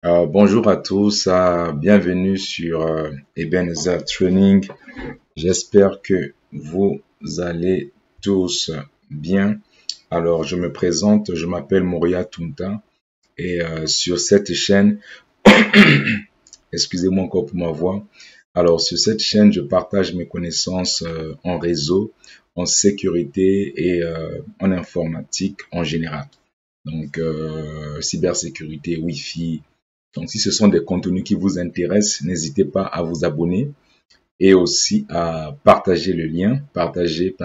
Bonjour à tous, bienvenue sur Ebenezer Training. J'espère que vous allez tous bien. Alors, je me présente, je m'appelle Moria Tunta et sur cette chaîne, excusez-moi encore pour ma voix. Alors, sur cette chaîne, je partage mes connaissances en réseau, en sécurité et en informatique en général. Donc, cybersécurité, Wi-Fi. Donc, si ce sont des contenus qui vous intéressent, n'hésitez pas à vous abonner et aussi à partager le lien, partager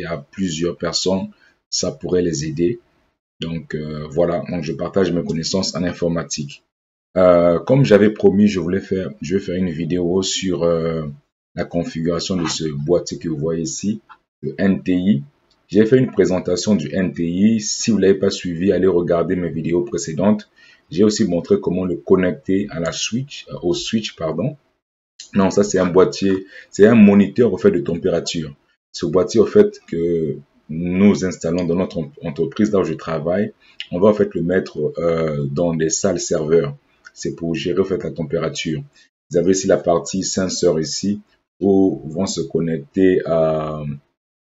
à plusieurs personnes. Ça pourrait les aider. Donc, voilà. Donc, je partage mes connaissances en informatique. Comme j'avais promis, je vais faire une vidéo sur la configuration de ce boîtier que vous voyez ici, le NTI. J'ai fait une présentation du NTI. Si vous ne l'avez pas suivi, allez regarder mes vidéos précédentes. J'ai aussi montré comment le connecter à la switch, au switch, pardon. Non, ça c'est un boîtier, c'est un moniteur au fait de température. Ce boîtier au fait que nous installons dans notre entreprise là où je travaille, on va en fait le mettre dans des salles serveurs. C'est pour gérer en fait la température. Vous avez ici la partie senseur ici où vont se connecter à,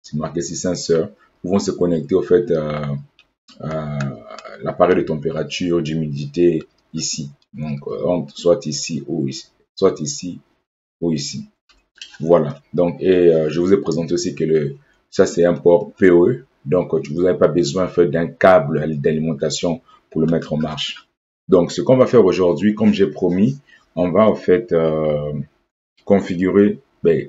c'est marqué ici senseur, où vont se connecter au fait à l'appareil de température, d'humidité ici. Donc soit ici ou ici, soit ici ou ici. Voilà. Donc, je vous ai présenté aussi que ça c'est un port PoE. Donc, vous n'avez pas besoin en fait d'un câble d'alimentation pour le mettre en marche. Donc, ce qu'on va faire aujourd'hui, comme j'ai promis, on va en fait configurer, ben,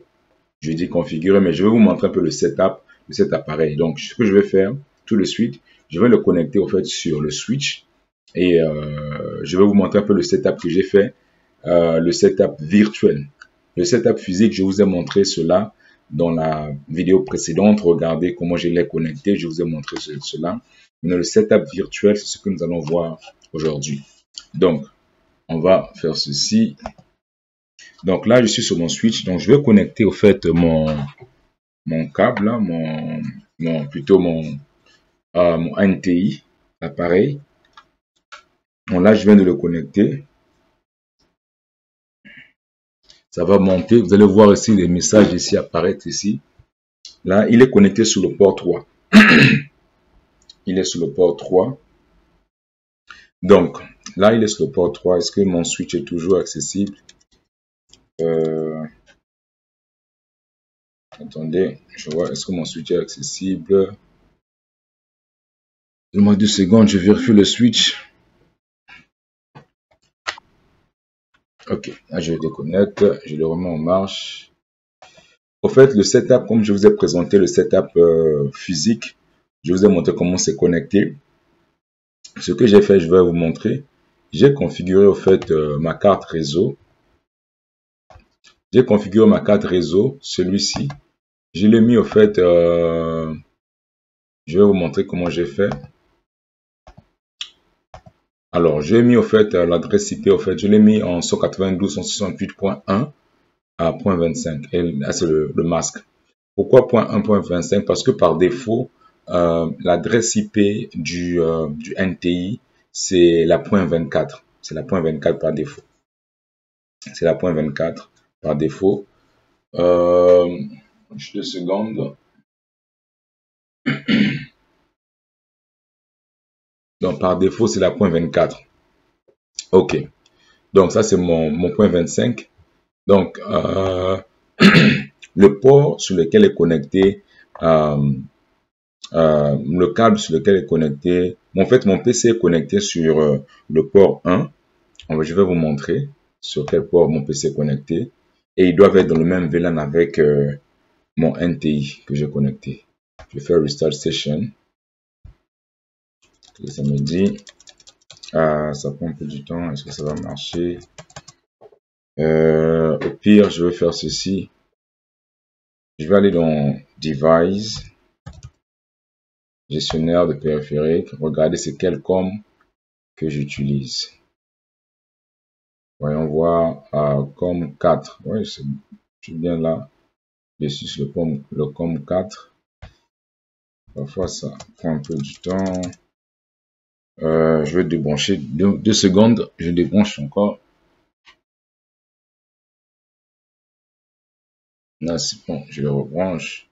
je dis configurer, mais je vais vous montrer un peu le setup de cet appareil. Donc, ce que je vais faire tout de suite, je vais le connecter au fait sur le switch et je vais vous montrer un peu le setup que j'ai fait, le setup virtuel. Le setup physique, je vous ai montré cela dans la vidéo précédente. Regardez comment je l'ai connecté, je vous ai montré cela. Mais le setup virtuel, c'est ce que nous allons voir aujourd'hui. Donc, on va faire ceci. Donc là, je suis sur mon switch. Donc, je vais connecter au fait mon câble, là, plutôt mon NTI, appareil. Bon, là, je viens de le connecter. Ça va monter. Vous allez voir ici les messages ici apparaître ici. Là, il est connecté sur le port 3. Il est sur le port 3. Donc, là, il est sur le port 3. Est-ce que mon switch est toujours accessible? Attendez, je vois. Est-ce que mon switch est accessible? Donne-moi 2 secondes, je vérifie le switch. Ok, là, je le déconnecte. Je le remets en marche. Au fait, le setup, comme je vous ai présenté le setup physique, je vous ai montré comment c'est connecté. Ce que j'ai fait, je vais vous montrer. J'ai configuré au fait ma carte réseau. J'ai configuré ma carte réseau, celui-ci. Je l'ai mis au fait, je vais vous montrer comment j'ai fait. Alors, j'ai mis au fait l'adresse IP, au fait, je l'ai mis en 192.168.1 à .25. Et là, c'est le masque. Pourquoi .1.25? Parce que par défaut, l'adresse IP du NTI, c'est la .24. C'est la .24 par défaut. C'est la .24 par défaut. Juste 2 secondes. Donc, par défaut, c'est la .24. OK. Donc, ça, c'est mon point 25. Donc, le port sur lequel est connecté, le câble sur lequel est connecté, en fait, mon PC est connecté sur le port 1. Je vais vous montrer sur quel port mon PC est connecté. Et ils doivent être dans le même VLAN avec mon NTI que j'ai connecté. Je vais faire Restart Session. Et ça me dit, ça prend un peu du temps, est-ce que ça va marcher? Au pire, je vais faire ceci. Je vais aller dans Device, gestionnaire de périphériques. Regardez c'est quel com que j'utilise. Voyons voir com 4. Oui, je suis bien là. Je suis sur le com 4. Parfois ça prend un peu du temps. Je vais débrancher 2 secondes. Je débranche encore. Là, c'est bon. Je le rebranche.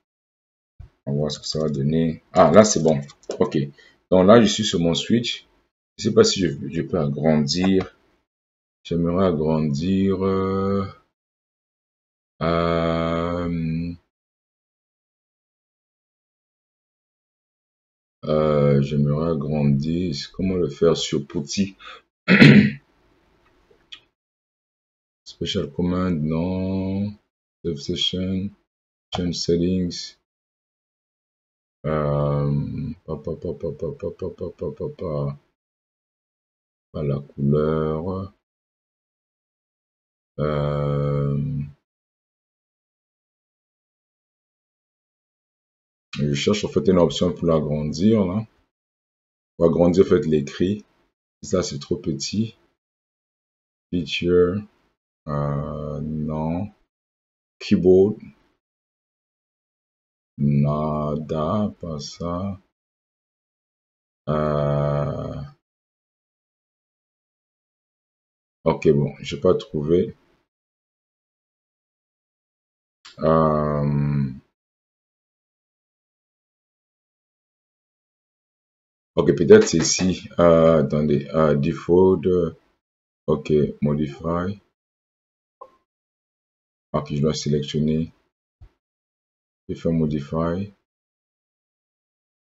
On va voir ce que ça va donner. Ah, là, c'est bon. Ok. Donc là, je suis sur mon switch. Je sais pas si je peux agrandir. J'aimerais agrandir. J'aimerais agrandir. Comment le faire sur Putty? Special command, non. Save session. Change settings. Pas la couleur. Je cherche en fait une option pour l'agrandir là. Pour agrandir en fait l'écrit. Ça c'est trop petit. Feature. Non. Keyboard. Nada, pas ça. Ok, bon, j'ai pas trouvé. Ok, peut-être c'est ici. Attendez, default. Ok, modify. Ok, je dois sélectionner. Je fais modify.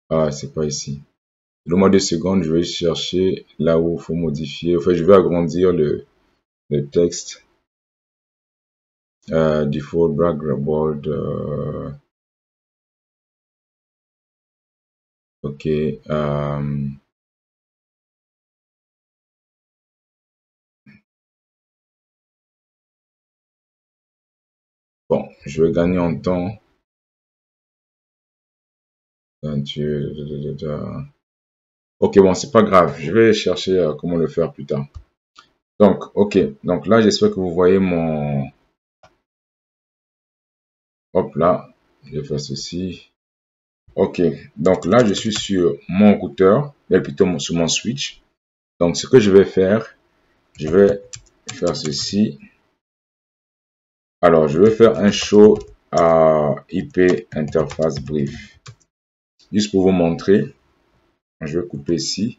Ah, c'est pas ici. Donne-moi 2 secondes, je vais chercher là où il faut modifier. Enfin, je vais agrandir le texte. Default background. Ok. Bon, je vais gagner en temps. Ok, bon, c'est pas grave. Je vais chercher comment le faire plus tard. Donc, ok. Donc là, j'espère que vous voyez mon... Hop là. Je vais faire ceci. Ok. Donc là, je suis sur mon routeur. Mais plutôt sur mon switch. Donc, ce que je vais faire, je vais faire ceci. Alors, je vais faire un show à IP interface brief. Juste pour vous montrer. Je vais couper ici.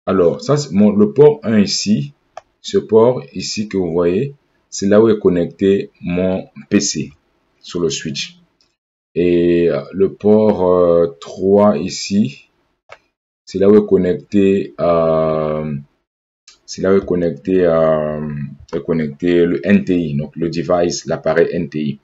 Alors, ça, c'est le port 1 ici. Ce port ici que vous voyez, c'est là où est connecté mon PC sur le switch. Et le port 3 ici, c'est là où est connecté le NTI, donc le device, l'appareil NTI.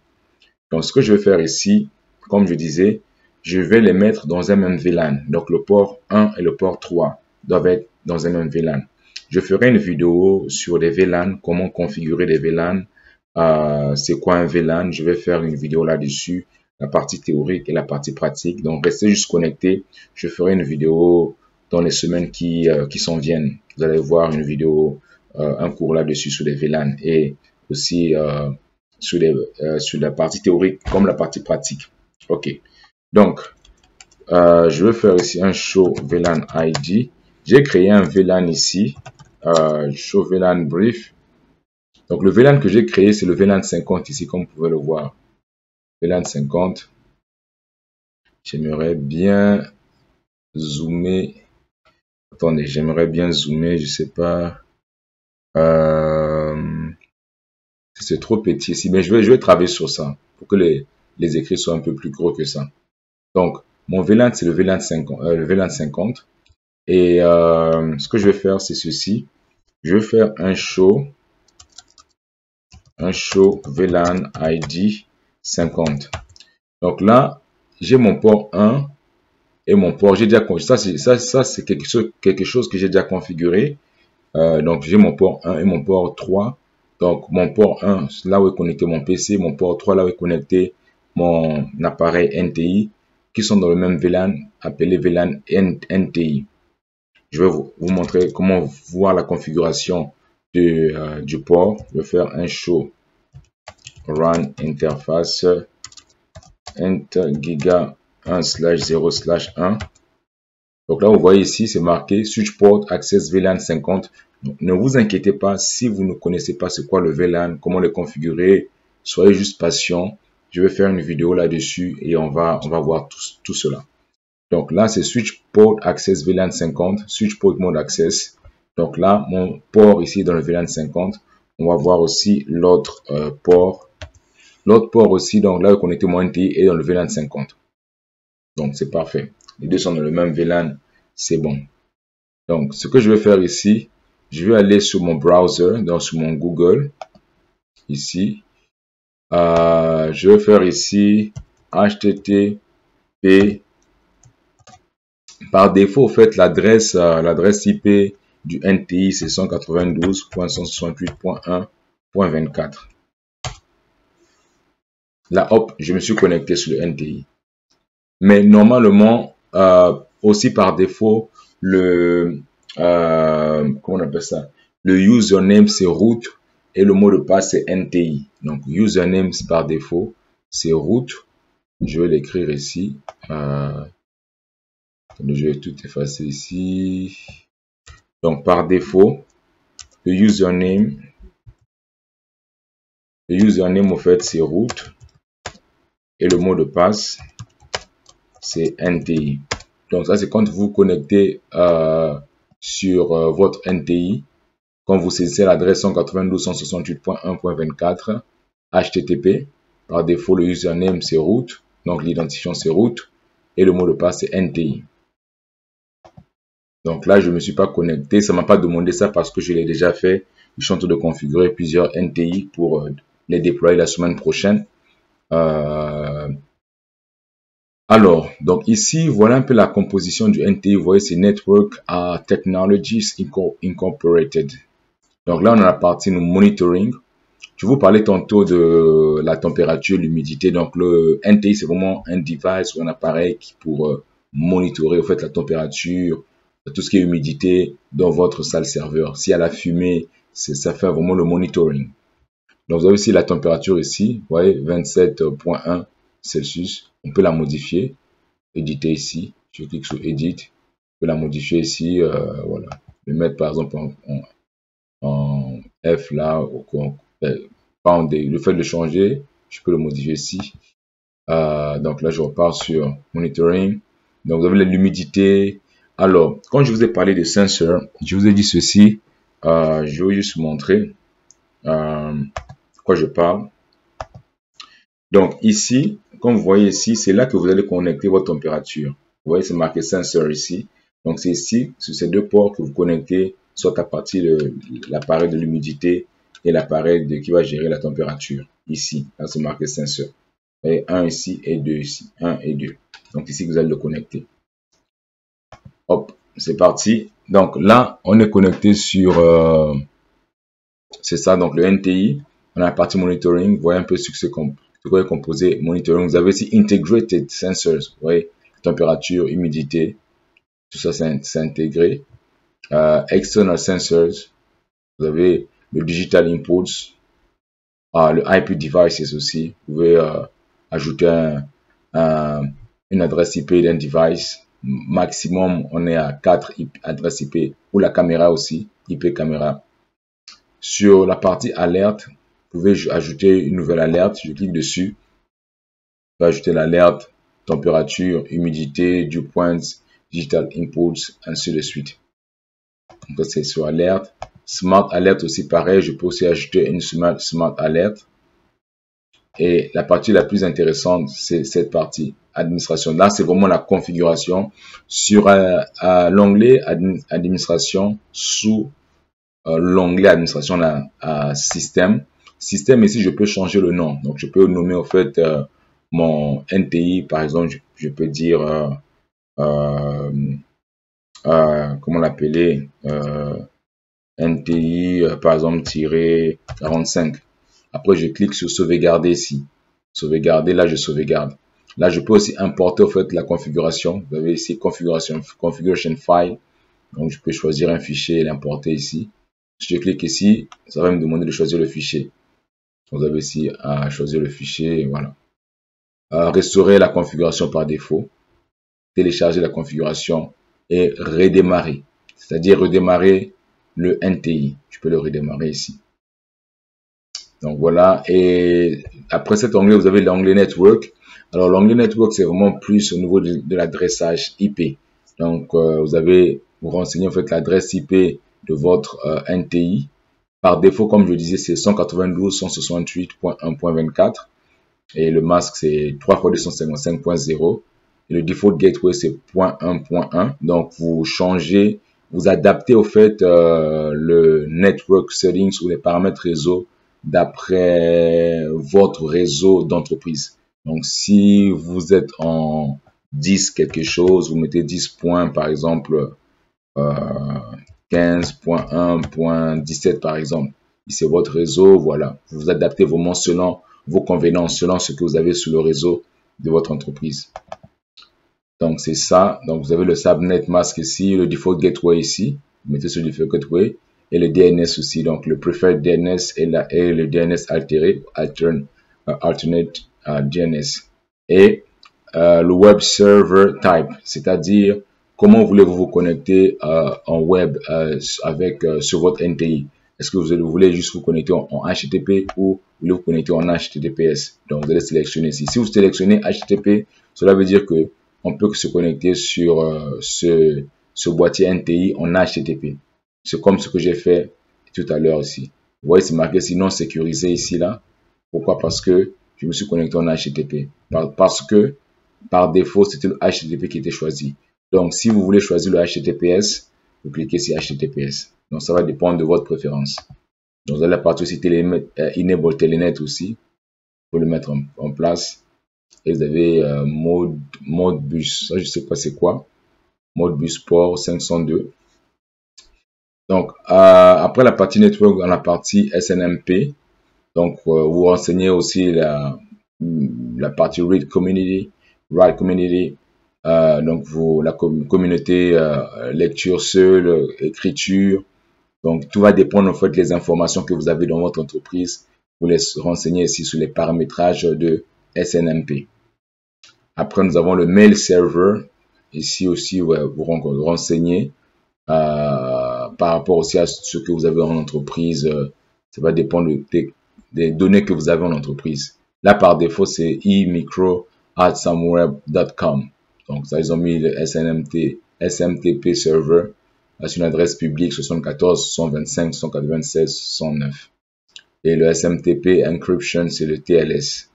Donc, ce que je vais faire ici, comme je disais, je vais les mettre dans un même VLAN. Donc, le port 1 et le port 3 doivent être dans un même VLAN. Je ferai une vidéo sur les VLAN, comment configurer des VLAN, c'est quoi un VLAN. Je vais faire une vidéo là-dessus, la partie théorique et la partie pratique. Donc, restez juste connectés. Je ferai une vidéo dans les semaines qui s'en viennent. Vous allez voir une vidéo, un cours là-dessus sur les VLAN et aussi sur la partie théorique comme la partie pratique. Ok. Donc, je vais faire ici un show VLAN ID. J'ai créé un VLAN ici. Show VLAN brief. Donc, le VLAN que j'ai créé, c'est le VLAN 50 ici, comme vous pouvez le voir. VLAN 50. J'aimerais bien zoomer. Attendez, j'aimerais bien zoomer, je sais pas. C'est trop petit ici, mais je vais travailler sur ça pour que les écrits soient un peu plus gros que ça. Donc, mon VLAN, c'est le VLAN 50. Et ce que je vais faire, c'est ceci. Je vais faire un show VLAN ID 50. Donc là, j'ai mon port 1 et mon port, j'ai déjà ça c'est quelque chose que j'ai déjà configuré. Donc j'ai mon port 1 et mon port 3. Donc mon port 1, là où est connecté mon PC, mon port 3, là où est connecté mon appareil NTI, qui sont dans le même VLAN, appelé VLAN NTI. Je vais vous montrer comment voir la configuration du port. Je vais faire un show run interface int giga 1/0/1. Donc là, vous voyez ici, c'est marqué Switch Port Access VLAN 50. Donc, ne vous inquiétez pas si vous ne connaissez pas c'est quoi le VLAN, comment le configurer. Soyez juste patient. Je vais faire une vidéo là-dessus et on va voir tout cela. Donc là, c'est Switch Port Access VLAN 50, Switch Port Mode Access. Donc là, mon port ici dans le VLAN 50. On va voir aussi l'autre port. L'autre port aussi, donc là, connecté mon NTI est dans le VLAN 50. Donc c'est parfait. Les deux sont dans le même VLAN, c'est bon. Donc ce que je vais faire ici, je vais aller sur mon browser, donc sur mon Google, ici. Je vais faire ici HTTP. Par défaut, en fait, l'adresse IP du NTI, c'est 192.168.1.24. Là, hop, je me suis connecté sur le NTI. Mais normalement, aussi par défaut, comment on appelle ça? Le username, c'est root et le mot de passe, c'est NTI. Donc, username, c'est par défaut, c'est root. Je vais l'écrire ici. Je vais tout effacer ici. Donc, par défaut, le username, en fait, c'est root. Et le mot de passe, c'est NTI. Donc, ça, c'est quand vous connectez sur votre NTI. Quand vous saisissez l'adresse 192.168.1.24 HTTP. Par défaut, le username, c'est root. Donc, l'identifiant, c'est root. Et le mot de passe, c'est NTI. Donc là, je ne me suis pas connecté. Ça ne m'a pas demandé ça parce que je l'ai déjà fait. Je suis en train de configurer plusieurs NTI pour les déployer la semaine prochaine. Alors, donc ici, voilà un peu la composition du NTI. Vous voyez, c'est Network Technologies Incorporated. Donc là, on a la partie monitoring. Je vous parlais tantôt de la température, l'humidité. Donc le NTI, c'est vraiment un device ou un appareil qui pour monitorer en fait la température, tout ce qui est humidité dans votre salle serveur. S'il y a la fumée, ça fait vraiment le monitoring. Donc vous avez aussi la température ici, vous voyez 27.1 Celsius. On peut la modifier, éditer ici. Je clique sur Edit, on peut la modifier ici, voilà. Le mettre par exemple en F là, le fait de changer, je peux le modifier ici. Donc là, je repars sur Monitoring. Donc vous avez l'humidité. Alors, quand je vous ai parlé de sensor, je vous ai dit ceci. Je vais juste montrer quoi je parle. Donc ici, comme vous voyez ici, c'est là que vous allez connecter votre température. Vous voyez, c'est marqué sensor ici. Donc c'est ici, sur ces deux ports que vous connectez, soit à partir de l'appareil de l'humidité et l'appareil qui va gérer la température. Ici, là c'est marqué sensor. Vous voyez, 1 ici et 2 ici. 1 et 2. Donc ici, vous allez le connecter. Hop, c'est parti. Donc là, on est connecté sur... c'est ça, donc le NTI. On a la partie monitoring. Vous voyez un peu ce que c'est composé monitoring. Vous avez aussi integrated sensors. Vous voyez, température, humidité. Tout ça, c'est intégré. External sensors. Vous avez le digital inputs. Le IP devices aussi. Vous pouvez ajouter une adresse IP d'un device. Maximum, on est à 4 adresses IP. Ou la caméra aussi, IP caméra. Sur la partie alerte, vous pouvez ajouter une nouvelle alerte. Je clique dessus. Je vais ajouter l'alerte, température, humidité, dew points, digital inputs, ainsi de suite. Donc c'est sur alerte. Smart alert aussi pareil. Je peux aussi ajouter une smart alert. Et la partie la plus intéressante, c'est cette partie administration. Là, c'est vraiment la configuration. Sur l'onglet administration, sous l'onglet administration, système. Système, ici, je peux changer le nom. Donc, je peux nommer, en fait, mon NTI, par exemple, je peux dire, comment l'appeler, NTI, par exemple, tiré 45. Après, je clique sur sauvegarder ici. Sauvegarder, là, je sauvegarde. Là, je peux aussi importer, en fait, la configuration. Vous avez ici, configuration file. Donc, je peux choisir un fichier et l'importer ici. Si je clique ici, ça va me demander de choisir le fichier. Vous avez ici à choisir le fichier, voilà. Restaurer la configuration par défaut. Télécharger la configuration. et redémarrer, c'est-à-dire redémarrer le NTI. Je peux le redémarrer ici. Donc voilà, et après cet onglet, vous avez l'onglet Network. Alors l'onglet Network, c'est vraiment plus au niveau de l'adressage IP. Donc vous renseignez en fait l'adresse IP de votre NTI. Par défaut, comme je disais, c'est 192.168.1.24 et le masque c'est 3x255.0 et le default gateway c'est 0.1.1. Donc vous changez, vous adaptez au fait le network settings ou les paramètres réseau d'après votre réseau d'entreprise. Donc si vous êtes en 10 quelque chose, vous mettez 10 points par exemple 15.1.17 par exemple. C'est votre réseau, voilà. Vous vous adaptez vraiment selon vos convenances, selon ce que vous avez sur le réseau de votre entreprise. Donc c'est ça. Donc vous avez le subnet mask ici, le default gateway ici. Vous mettez sur le default gateway et le DNS aussi. Donc le preferred DNS et le DNS alternate DNS et le web server type, c'est-à-dire comment voulez-vous vous connecter en web sur votre NTI. Est-ce que vous voulez juste vous connecter en HTTP ou vous voulez vous connecter en HTTPS? Donc vous allez sélectionner ici. Si vous sélectionnez HTTP, cela veut dire que on peut se connecter sur ce boîtier NTI en HTTP. C'est comme ce que j'ai fait tout à l'heure ici. Vous voyez, c'est marqué sinon sécurisé ici là. Pourquoi? Parce que je me suis connecté en HTTP. Parce que par défaut, c'était le HTTP qui était choisi. Donc, si vous voulez choisir le HTTPS, vous cliquez sur HTTPS. Donc, ça va dépendre de votre préférence. Donc, vous allez partir aussi Enable Telenet aussi. Pour le mettre en place. Et vous avez Modbus. Ça, je sais pas c'est quoi. Modbus Port 502. Donc, après la partie network, dans la partie SNMP, donc vous renseignez aussi la partie Read Community, Write Community, donc la communauté lecture seule, écriture. Donc tout va dépendre en fait des informations que vous avez dans votre entreprise. Vous les renseignez ici sur les paramétrages de SNMP. Après nous avons le mail server. Ici aussi ouais, vous renseignez par rapport aussi à ce que vous avez en entreprise. Ça va dépendre des données que vous avez en entreprise. Là, par défaut, c'est emicro@somewhere.com. Donc, ça, ils ont mis le SMTP server sur une adresse publique 74 125 196 109. Et le SMTP encryption, c'est le TLS.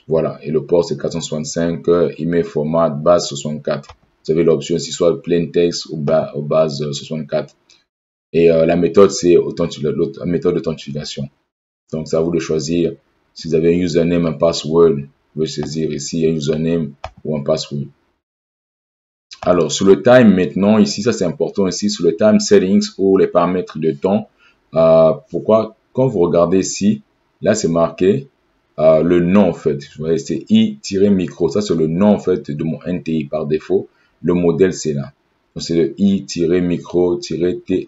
Voilà. Et le port, c'est 465, email format base 64. Vous avez l'option ici, soit plain text ou base 64. Et la méthode, c'est la méthode d'authentification. Donc, c'est à vous de choisir. Si vous avez un username, un password, vous pouvez saisir ici un username ou un password. Alors, sur le time maintenant, ici, ça c'est important ici, sur le time settings ou les paramètres de temps. Pourquoi? Quand vous regardez ici, là c'est marqué le nom en fait. Vous voyez, c'est i-micro. Ça c'est le nom en fait de mon NTI par défaut. Le modèle c'est là. Donc c'est le i-micro-trhp.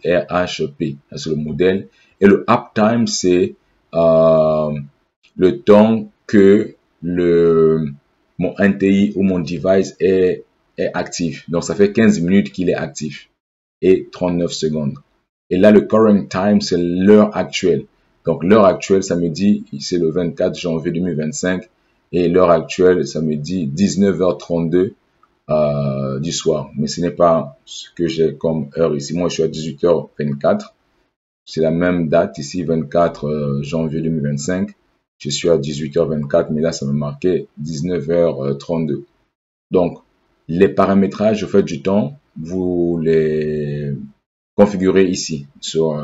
Ça c'est le modèle. Et le uptime c'est le temps que mon NTI ou mon device est actif. Donc, ça fait 15 minutes qu'il est actif et 39 secondes. Et là, le current time, c'est l'heure actuelle. Donc, l'heure actuelle, ça me dit, c'est le 24 janvier 2025 et l'heure actuelle, ça me dit 19h32 du soir. Mais ce n'est pas ce que j'ai comme heure ici. Moi, je suis à 18h24. C'est la même date ici, 24 janvier 2025. Je suis à 18h24, mais là, ça me marquait 19h32. Donc, les paramétrages au fait du temps, vous les configurez ici sur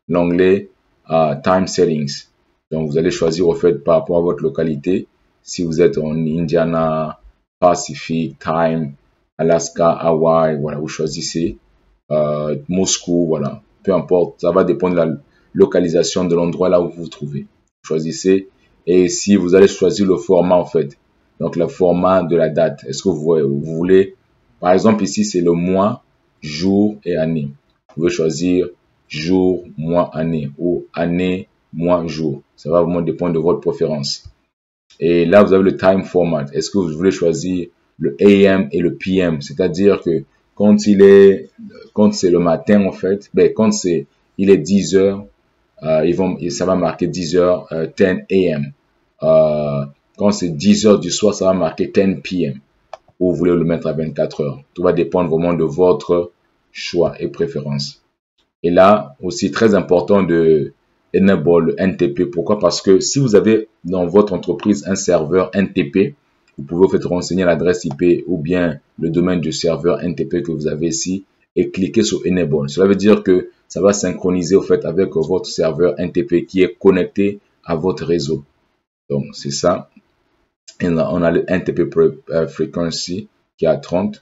l'onglet Time Settings. Donc, vous allez choisir au fait par rapport à votre localité. Si vous êtes en Indiana, Pacific, Time, Alaska, Hawaii, voilà, vous choisissez Moscou, voilà. Peu importe, ça va dépendre de la localisation de l'endroit là où vous vous trouvez. Vous choisissez et si vous allez choisir le format en fait. Donc, le format de la date. Est-ce que vous voulez, par exemple, ici, c'est le mois, jour et année. Vous pouvez choisir jour, mois, année ou année, mois, jour. Ça va vraiment dépendre de votre préférence. Et là, vous avez le time format. Est-ce que vous voulez choisir le AM et le PM? C'est-à-dire que quand c'est le matin, en fait, ben, il est 10 heures, ça va marquer 10 heures, 10 a.m. Quand c'est 10 heures du soir, ça va marquer 10 p.m. Ou vous voulez le mettre à 24 heures. Tout va dépendre vraiment de votre choix et préférence. Et là, aussi très important de enable le NTP. Pourquoi? Parce que si vous avez dans votre entreprise un serveur NTP, vous pouvez en fait renseigner l'adresse IP ou bien le domaine du serveur NTP que vous avez ici et cliquer sur Enable. Cela veut dire que ça va synchroniser au fait avec votre serveur NTP qui est connecté à votre réseau. Donc, c'est ça. Et là, on a le NTP Frequency qui est à 30.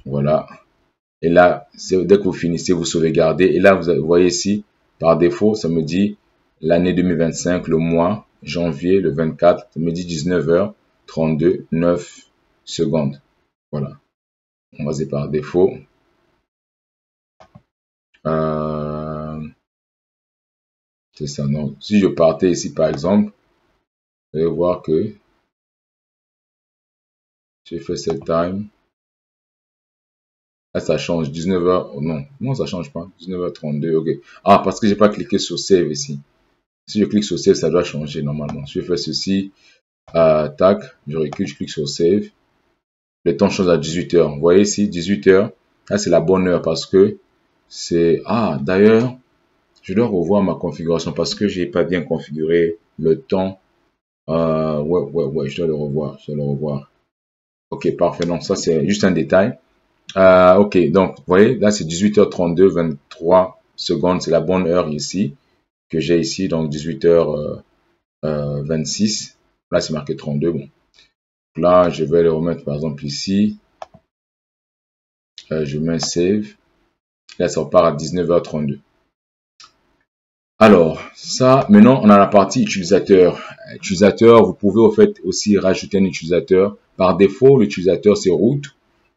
Voilà. Et là, dès que vous finissez, vous sauvegardez. Et là, vous voyez ici, par défaut, ça me dit l'année 2025, le mois, janvier, le 24, ça me dit 19h32, 9 secondes. Voilà. On va dire par défaut. C'est ça. Donc, si je partais ici, par exemple, vous allez voir que j'ai fait cette time. Là, ça change. 19h. Non, non, ça change pas. 19h32. OK. Ah, parce que j'ai pas cliqué sur Save ici. Si je clique sur Save, ça doit changer normalement. Si je fais ceci, tac, je recule, je clique sur Save. Le temps change à 18h. Vous voyez ici, 18h. Là, c'est la bonne heure parce que c'est... Ah, d'ailleurs, je dois revoir ma configuration parce que j'ai pas bien configuré le temps. Ouais, je dois le revoir. Je dois le revoir. OK, parfait. Donc, ça, c'est juste un détail. OK, donc, vous voyez, là, c'est 18h32, 23 secondes. C'est la bonne heure ici que j'ai ici. Donc, 18h26. Là, c'est marqué 32. Bon. Là, je vais le remettre, par exemple, ici. Je mets Save. Là, ça repart à 19h32. Alors, ça, maintenant, on a la partie utilisateur. Utilisateur, vous pouvez, au fait, aussi rajouter un utilisateur. Par défaut, l'utilisateur, c'est root.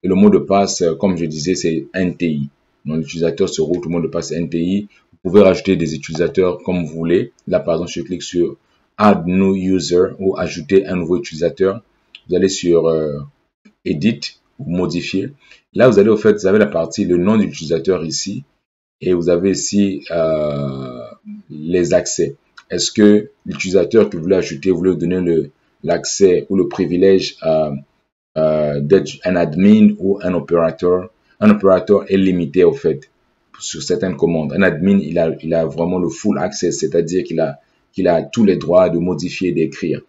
Et le mot de passe, comme je disais, c'est NTI. Donc, l'utilisateur, c'est root. Le mot de passe, c'est NTI. Vous pouvez rajouter des utilisateurs comme vous voulez. Là, par exemple, je clique sur Add New User ou ajouter un nouveau utilisateur. Vous allez sur Edit ou modifier. Là, vous allez, au fait, vous avez la partie, le nom de l'utilisateur ici. Et vous avez ici les accès. Est-ce que l'utilisateur que vous voulez ajouter, vous voulez donner l'accès ou le privilège d'être un admin ou un opérateur? Un opérateur est limité au fait sur certaines commandes. Un admin, il a vraiment le full access, c'est-à-dire qu'il a tous les droits de modifier et d'écrire.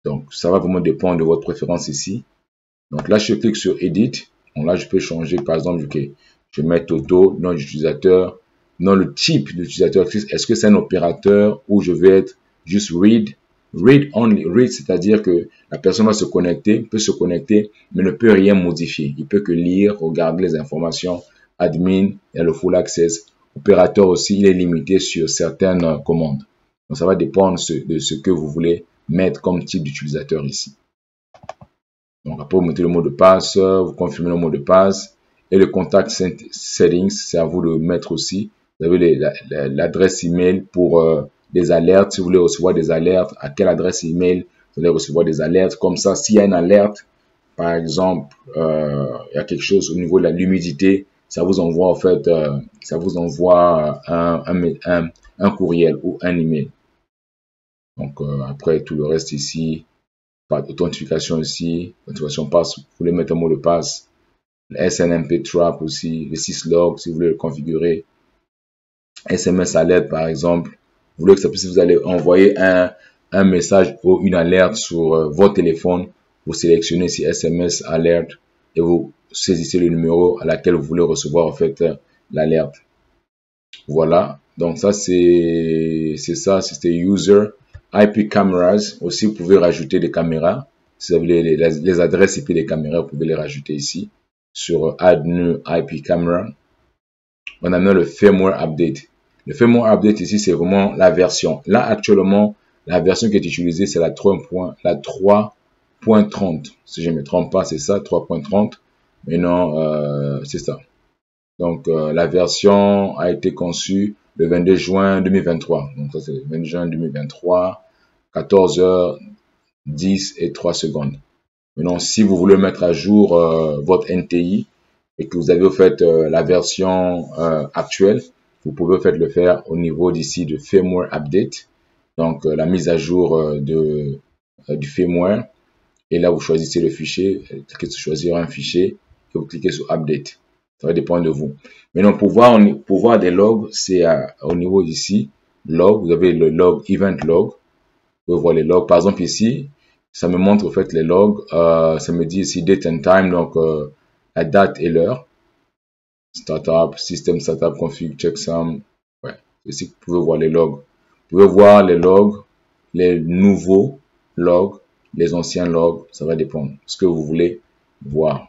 Donc, ça va vraiment dépendre de votre préférence ici. Donc là, je clique sur Edit. Donc là, je peux changer, par exemple, okay, je mets Toto, nom d'utilisateur, nom le type d'utilisateur. Est-ce que c'est un opérateur ou je vais être juste read? Read only. Read, c'est-à-dire que la personne va se connecter, peut se connecter, mais ne peut rien modifier. Il peut que lire, regarder les informations. Admin, il y a le full access. Opérateur aussi, il est limité sur certaines commandes. Donc ça va dépendre de ce que vous voulez mettre comme type d'utilisateur ici. Donc après, vous mettez le mot de passe, vous confirmez le mot de passe. Et le contact settings, c'est à vous de mettre aussi. Vous avez l'adresse email pour des alertes. Si vous voulez recevoir des alertes, à quelle adresse email vous allez recevoir des alertes. Comme ça, s'il y a une alerte, par exemple, il y a quelque chose au niveau de l'humidité, ça vous envoie en fait, ça vous envoie un courriel ou un email. Donc après, tout le reste ici, pas d'authentification ici, authentification passe, vous voulez mettre un mot de passe. Le SNMP Trap aussi, le syslog si vous voulez le configurer. SMS alerte par exemple. Vous voulez que ça puisse, vous allez envoyer un message ou une alerte sur votre téléphone. Vous sélectionnez ici SMS alerte et vous saisissez le numéro à laquelle vous voulez recevoir en fait l'alerte. Voilà. Donc ça c'est ça, c'était user. IP cameras aussi, vous pouvez rajouter des caméras. Si vous avez les adresses IP des caméras, vous pouvez les rajouter ici sur Add New IP Camera. On a maintenant le firmware update. Le firmware update ici, c'est vraiment la version. Là, actuellement, la version qui est utilisée, c'est la 3.30. Si je ne me trompe pas, c'est ça, 3.30. Mais non, c'est ça. Donc, la version a été conçue le 22 juin 2023. Donc, ça, c'est le 22 juin 2023, 14h10 et 3 secondes. Maintenant, si vous voulez mettre à jour votre NTI, et que vous avez au fait la version actuelle, vous pouvez au fait le faire au niveau d'ici de firmware update, donc la mise à jour du firmware. Et là, vous choisissez le fichier, cliquez sur choisir un fichier et vous cliquez sur update. Ça va dépendre de vous. Maintenant, pour voir des logs, c'est au niveau d'ici, log, vous avez le log, event log. Vous pouvez voir les logs. Par exemple, ici, ça me montre en fait les logs. Ça me dit ici date and time, donc la date et l'heure. Startup, system startup, config, checksum. Ouais, ici vous pouvez voir les logs. Vous pouvez voir les logs, les nouveaux logs, les anciens logs, ça va dépendre de ce que vous voulez voir.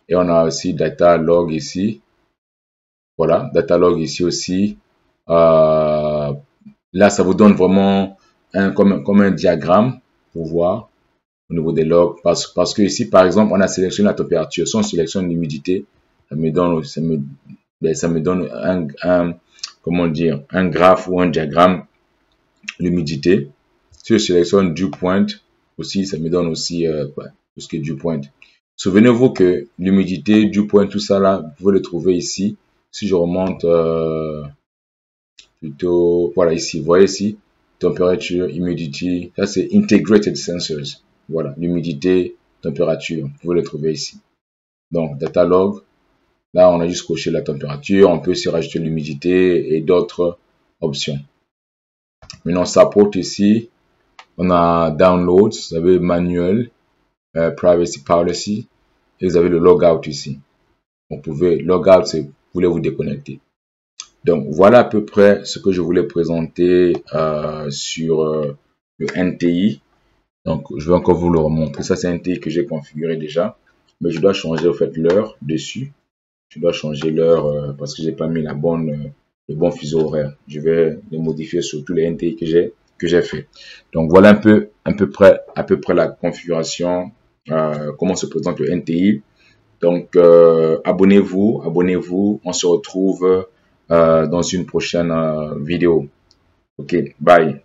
Et on a aussi data log ici. Voilà, data log ici aussi. Là, ça vous donne vraiment comme un diagramme pour voir au niveau des logs. Parce que ici, par exemple, on a sélectionné la température. Si on sélectionne l'humidité, ça me donne comment dire, un graphe ou un diagramme, l'humidité. Si je sélectionne dew point, aussi, ça me donne aussi tout ce qui est dew point. Souvenez-vous que l'humidité, dew point, tout ça là, vous pouvez le trouver ici. Si je remonte plutôt, voilà ici, vous voyez ici, température, humidity, ça c'est integrated sensors. Voilà, l'humidité, température, vous pouvez le trouver ici. Donc, data log, là on a juste coché la température, on peut aussi rajouter l'humidité et d'autres options. Maintenant, support ici, on a downloads, vous avez manuel, privacy policy, et vous avez le logout ici. Vous pouvez, logout, c'est vous voulez vous déconnecter. Donc, voilà à peu près ce que je voulais présenter sur le NTI. Donc, je vais encore vous le remontrer. Ça, c'est un NTI que j'ai configuré déjà. Mais je dois changer, au fait, l'heure dessus. Je dois changer l'heure parce que j'ai pas mis le bon fuseau horaire. Je vais les modifier sur tous les NTI que j'ai fait. Donc, voilà à peu près la configuration, comment se présente le NTI. Donc, abonnez-vous. On se retrouve dans une prochaine vidéo. Ok, bye.